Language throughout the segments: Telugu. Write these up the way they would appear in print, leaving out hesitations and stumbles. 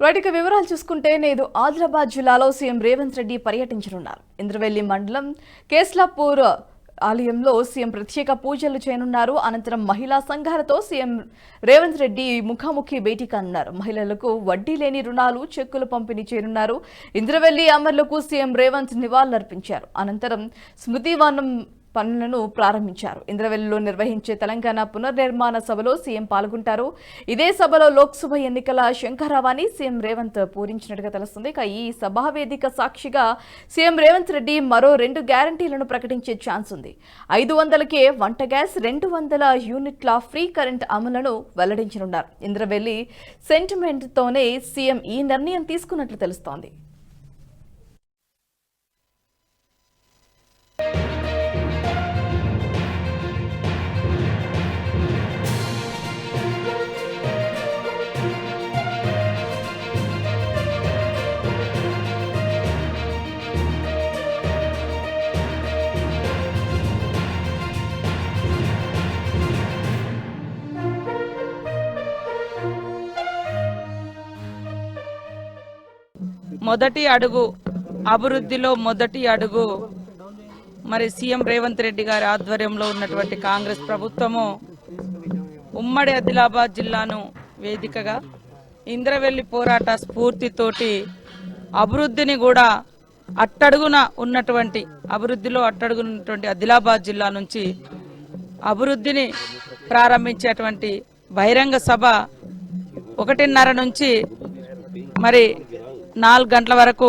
రైట్ వివరాలు చూసుకుంటే నేడు ఆదిలాబాద్ జిల్లాలో సీఎం రేవంత్ రెడ్డి పర్యటించనున్నారు. ఇంద్రవెల్లి మండలం కేస్లాపూర్ ఆలయంలో సీఎం ప్రత్యేక పూజలు చేయనున్నారు. అనంతరం మహిళా సంఘాలతో సీఎం రేవంత్ రెడ్డి ముఖాముఖి భేటీ కానున్నారు. మహిళలకు వడ్డీ లేని రుణాలు, చెక్కులు పంపిణీ చేయనున్నారు. ఇంద్రవెల్లి అమరులకు సీఎం రేవంత్ నివాళులర్పించారు. అనంతరం స్మృతివనం పనులను ప్రారంభించారు. ఇంద్రవెల్లిలో నిర్వహించే తెలంగాణ పునర్నిర్మాణ సభలో సీఎం పాల్గొంటారు. ఇదే సభలో లోక్సభ ఎన్నికల శంఖారావాన్ని సీఎం రేవంత్ పూరించినట్టుగా తెలుస్తుంది. ఇక ఈ సభావేదిక సాక్షిగా సీఎం రేవంత్ రెడ్డి మరో 2 గ్యారంటీలను ప్రకటించే ఛాన్స్ ఉంది. 500కే వంట గ్యాస్, 200 యూనిట్ల ఫ్రీ కరెంట్ అమలును వెల్లడించనున్నారు. ఇంద్రవెల్లి సెంటిమెంట్తోనే సీఎం ఈ నిర్ణయం తీసుకున్నట్లు తెలుస్తోంది. మొదటి అడుగు అభివృద్ధిలో మొదటి అడుగు మరి సీఎం రేవంత్ రెడ్డి గారి ఆధ్వర్యంలో ఉన్నటువంటి కాంగ్రెస్ ప్రభుత్వము ఉమ్మడి ఆదిలాబాద్ జిల్లాను వేదికగా ఇంద్రవెల్లి పోరాట స్ఫూర్తితోటి అభివృద్ధిని కూడా అభివృద్ధిలో అట్టడుగున్నటువంటి ఆదిలాబాద్ జిల్లా నుంచి అభివృద్ధిని ప్రారంభించేటువంటి బహిరంగ సభ 1:30 నుంచి మరి 4 గంటల వరకు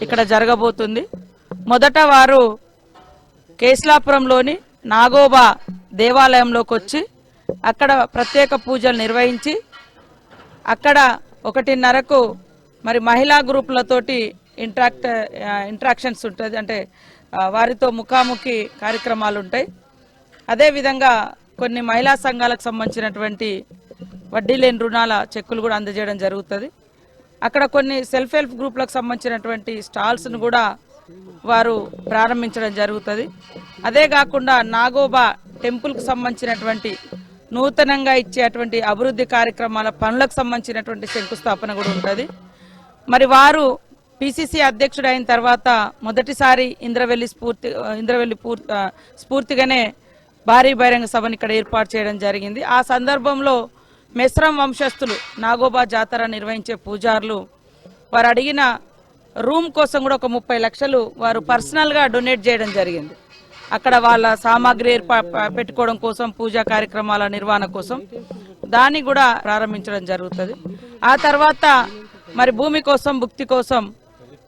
ఇక్కడ జరగబోతుంది. మొదట వారు కేస్లాపురంలోని నాగోబా దేవాలయంలోకి వచ్చి అక్కడ ప్రత్యేక పూజలు నిర్వహించి అక్కడ 1:30కు మరి మహిళా గ్రూపులతోటి ఇంటరాక్షన్స్ ఉంటుంది. అంటే వారితో ముఖాముఖి కార్యక్రమాలు ఉంటాయి. అదేవిధంగా కొన్ని మహిళా సంఘాలకు సంబంధించినటువంటి వడ్డీ లేని రుణాల చెక్కులు కూడా అందజేయడం జరుగుతుంది. అక్కడ కొన్ని సెల్ఫ్ హెల్ప్ గ్రూపులకు సంబంధించినటువంటి స్టాల్స్ను కూడా వారు ప్రారంభించడం జరుగుతుంది. అదే కాకుండా నాగోబా టెంపుల్కు సంబంధించినటువంటి నూతనంగా ఇచ్చేటువంటి అభివృద్ధి కార్యక్రమాల పనులకు సంబంధించినటువంటి శంకుస్థాపన కూడా ఉంటుంది. మరి వారు పిసిసి అధ్యక్షుడు అయిన తర్వాత మొదటిసారి ఇంద్రవెల్లి స్ఫూర్తిగానే భారీ బహిరంగ సభను ఇక్కడ ఏర్పాటు చేయడం జరిగింది. ఆ సందర్భంలో మెస్రం వంశస్థులు నాగోబా జాతర నిర్వహించే పూజారులు వారు అడిగిన రూమ్ కోసం కూడా ఒక 30 లక్షలు వారు పర్సనల్గా డొనేట్ చేయడం జరిగింది. అక్కడ వాళ్ళ సామాగ్రి పెట్టుకోవడం కోసం, పూజా కార్యక్రమాల నిర్వహణ కోసం దాన్ని కూడా ప్రారంభించడం జరుగుతుంది. ఆ తర్వాత మరి భూమి కోసం, భుక్తి కోసం,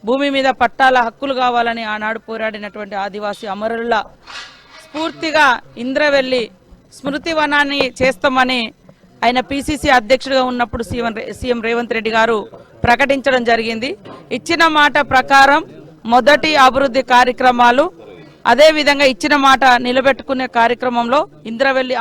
భూమి మీద పట్టాల హక్కులు కావాలని ఆనాడు పోరాడినటువంటి ఆదివాసీ అమరుల స్ఫూర్తిగా ఇంద్రవెల్లి స్మృతివనాన్ని చేస్తామని ఆయన పిసిసి అధ్యక్షుడిగా ఉన్నప్పుడు సీఎం రేవంత్ రెడ్డి గారు ప్రకటించడం జరిగింది. ఇచ్చిన మాట ప్రకారం మొదటి అభివృద్ధి కార్యక్రమాలు, అదేవిధంగా ఇచ్చిన మాట నిలబెట్టుకునే కార్యక్రమంలో ఇంద్రవెల్లి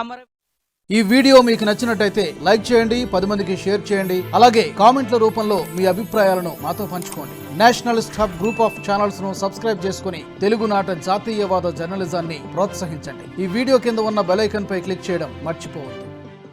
ఈ వీడియో మీకు నచ్చినట్టయితే లైక్ చేయండి, 10 మందికి షేర్ చేయండి. అలాగే కామెంట్ల రూపంలో మీ అభిప్రాయాలను మాతో పంచుకోండి. Nationalist hub group of channels ను సబ్స్క్రైబ్ చేసుకుని తెలుగునాట జాతీయవాద జర్నలిజాన్ని ప్రోత్సహించండి. ఈ వీడియో కింద ఉన్న బెల్ ఐకాన్ పై క్లిక్ చేయడం మర్చిపోవద్దు.